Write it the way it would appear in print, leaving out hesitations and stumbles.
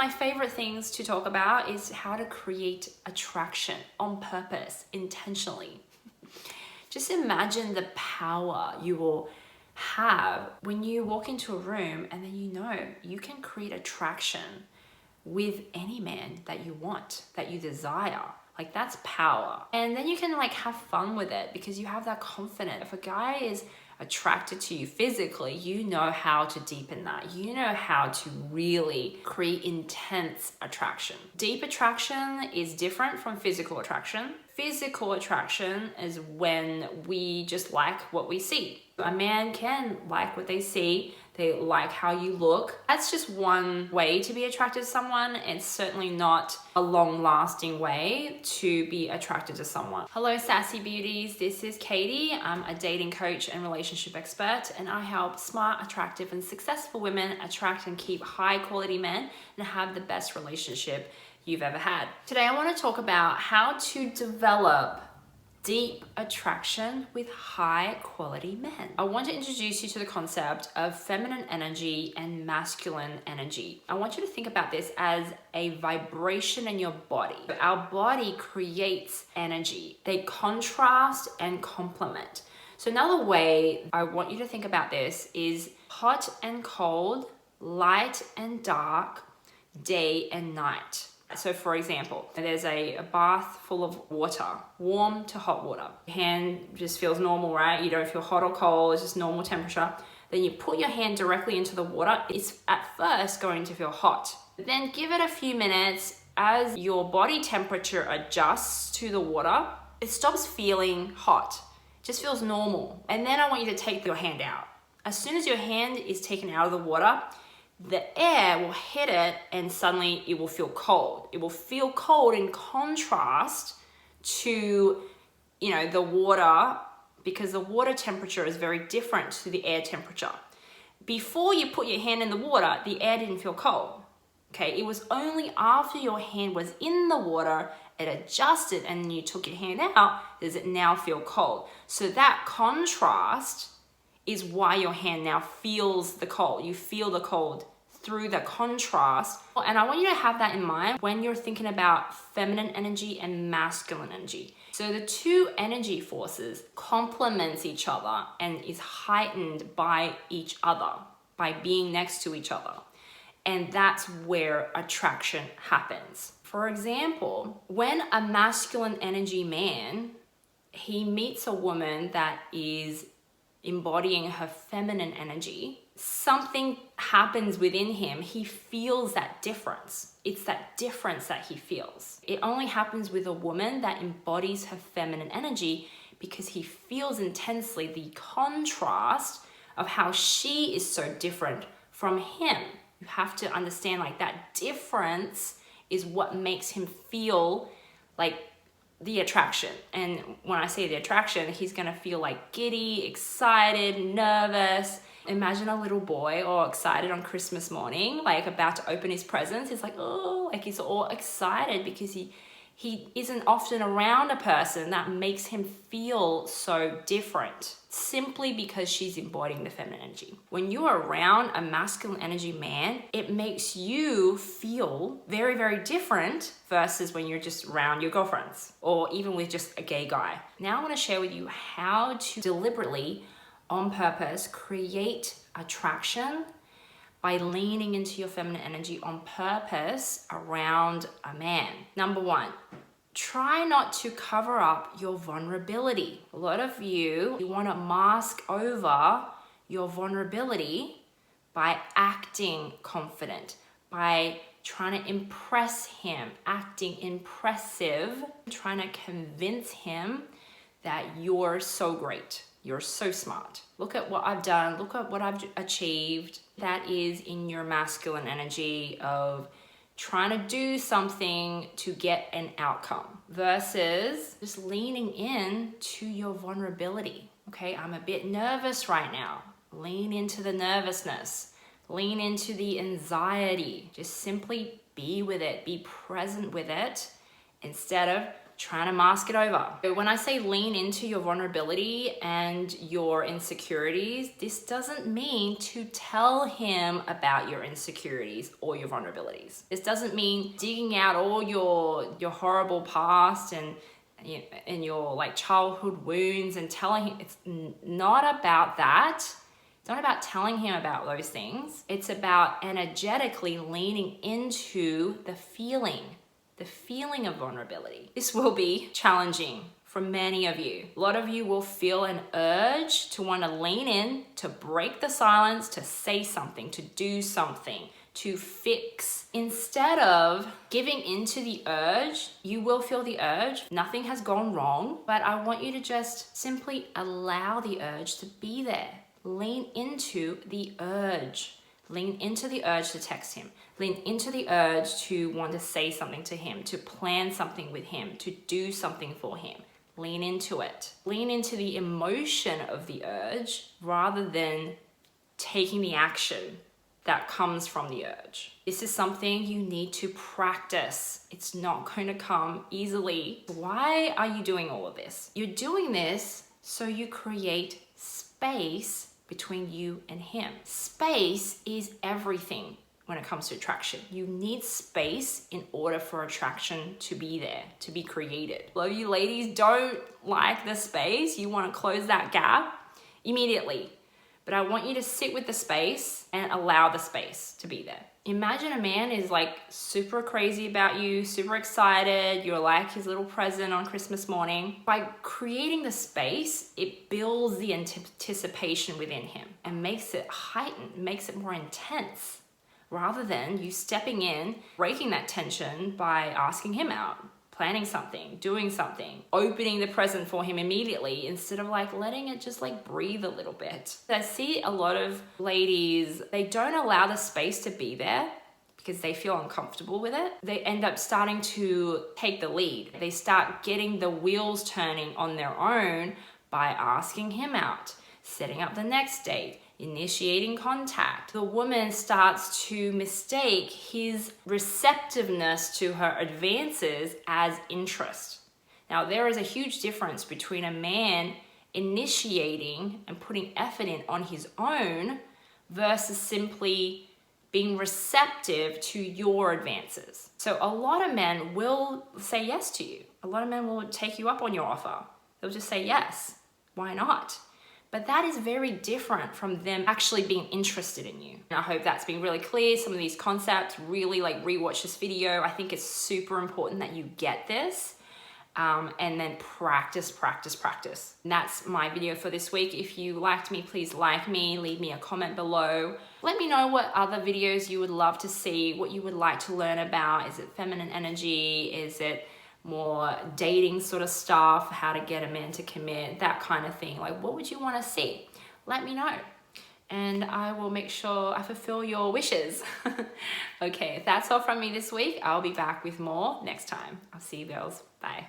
my favorite things to talk about is how to create attraction on purpose, intentionally. Just imagine the power you will have when you walk into a room and then you can create attraction with any man that you want, that you desire. Like, that's power. And then you can like have fun with it because you have that confidence. If a guy is attracted to you physically, you know how to deepen that. You know how to really create intense attraction. Deep attraction is different from physical attraction. Physical attraction is when we just like what we see. A man can like what they see. They like how you look. That's just one way to be attracted to someone. It's certainly not a long-lasting way to be attracted to someone. Hello, Sassy Beauties. This is Katie. I'm a dating coach and relationship expert, and I help smart, attractive, and successful women attract and keep high-quality men and have the best relationship you've ever had. Today, I want to talk about how to develop deep attraction with high quality men. I want to introduce you to the concept of feminine energy and masculine energy. I want you to think about this as a vibration in your body. Our body creates energy. They contrast and complement. So another way I want you to think about this is hot and cold, light and dark, day and night. So for example, there's a bath full of water, warm to hot water. Your hand just feels normal, right? You don't feel hot or cold, it's just normal temperature. Then you put your hand directly into the water. It's at first going to feel hot. Then give it a few minutes. As your body temperature adjusts to the water, it stops feeling hot. It just feels normal. And then I want you to take your hand out. As soon as your hand is taken out of the water, the air will hit it and suddenly it will feel cold. It will feel cold in contrast to, the water, because the water temperature is very different to the air temperature. Before you put your hand in the water, the air didn't feel cold. Okay, it was only after your hand was in the water, it adjusted, and you took your hand out, does it now feel cold. So that contrast is why your hand now feels the cold. You feel the cold through the contrast. And I want you to have that in mind when you're thinking about feminine energy and masculine energy. So the two energy forces complements each other and is heightened by each other, by being next to each other. And that's where attraction happens. For example, when a masculine energy man, he meets a woman that is embodying her feminine energy, something happens within him. He feels that difference. It's that difference that he feels. It only happens with a woman that embodies her feminine energy because he feels intensely the contrast of how she is so different from him. You have to understand, like, that difference is what makes him feel like the attraction. And when I say the attraction, he's gonna feel like giddy, excited, nervous. Imagine a little boy all excited on Christmas morning, like about to open his presents. He's like, oh, like he's all excited because he isn't often around a person that makes him feel so different, simply because she's embodying the feminine energy. When you're around a masculine energy man, it makes you feel very, very different versus when you're just around your girlfriends or even with just a gay guy. Now I want to share with you how to deliberately, on purpose, create attraction by leaning into your feminine energy on purpose around a man. Number one, try not to cover up your vulnerability. A lot of you want to mask over your vulnerability by acting confident, by trying to impress him, acting impressive, trying to convince him that you're so great. You're so smart. Look at what I've done. Look at what I've achieved. That is in your masculine energy of trying to do something to get an outcome versus just leaning in to your vulnerability. Okay, I'm a bit nervous right now. Lean into the nervousness. Lean into the anxiety. Just simply be with it. Be present with it instead of trying to mask it over. When I say lean into your vulnerability and your insecurities, this doesn't mean to tell him about your insecurities or your vulnerabilities. This doesn't mean digging out all your horrible past and your like childhood wounds and telling him. It's not about that. It's not about telling him about those things. It's about energetically leaning into the feeling of vulnerability. This will be challenging for many of you. A lot of you will feel an urge to want to lean in, to break the silence, to say something, to do something, to fix. Instead of giving into the urge, you will feel the urge. Nothing has gone wrong, but I want you to just simply allow the urge to be there. Lean into the urge. Lean into the urge to text him. Lean into the urge to want to say something to him, to plan something with him, to do something for him. Lean into it. Lean into the emotion of the urge rather than taking the action that comes from the urge. This is something you need to practice. It's not going to come easily. Why are you doing all of this? You're doing this so you create space between you and him. Space is everything when it comes to attraction. You need space in order for attraction to be there, to be created. A lot of you ladies don't like the space. You want to close that gap immediately. But I want you to sit with the space and allow the space to be there. Imagine a man is like super crazy about you, super excited. You're like his little present on Christmas morning. By creating the space, it builds the anticipation within him and makes it heightened, makes it more intense, rather than you stepping in, breaking that tension by asking him out, planning something, doing something, opening the present for him immediately instead of like letting it just like breathe a little bit. I see a lot of ladies, they don't allow the space to be there because they feel uncomfortable with it. They end up starting to take the lead. They start getting the wheels turning on their own by asking him out, setting up the next date, initiating contact. The woman starts to mistake his receptiveness to her advances as interest. Now, there is a huge difference between a man initiating and putting effort in on his own versus simply being receptive to your advances. So a lot of men will say yes to you. A lot of men will take you up on your offer. They'll just say yes. Why not? But that is very different from them actually being interested in you. And I hope that's been really clear. Some of these concepts, really like rewatch this video. I think it's super important that you get this and then practice. And that's my video for this week. If you liked me, please like me, leave me a comment below. Let me know what other videos you would love to see, what you would like to learn about. Is it feminine energy? Is it more dating sort of stuff, how to get a man to commit, that kind of thing? Like, what would you want to see? Let me know and I will make sure I fulfill your wishes. Okay, that's all from me this week. I'll be back with more next time. I'll see you girls. Bye.